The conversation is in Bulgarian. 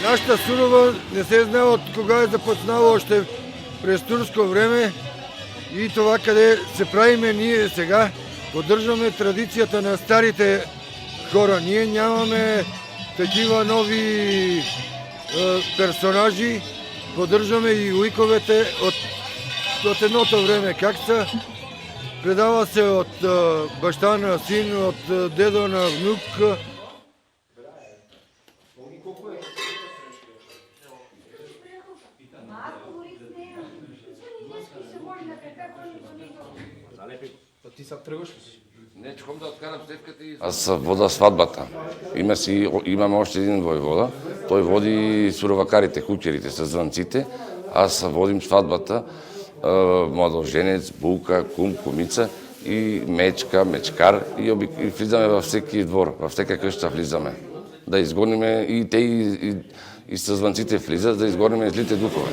Нашата сурова не се знае от кога е започнала, още през турско време, и това къде се правиме ние сега. Поддържаме традицията на старите хора. Ние нямаме такива нови персонажи. Поддържаме и уиковете от едното време. Как са? Предава се от баща на син, от дедо на внук. Ти сега тръгваш ли? Не, чухам да откарам стевката и... Аз вода сватбата. Имаме още един воевода. Той води суровакарите, кучерите с звънците. Аз водим сватбата, младоженец, булка, кум, кумица и мечка, мечкар. И влизаме във всеки двор, във всяка къща влизаме. Да изгониме и те и с звънците влизат, да изгониме злите духове.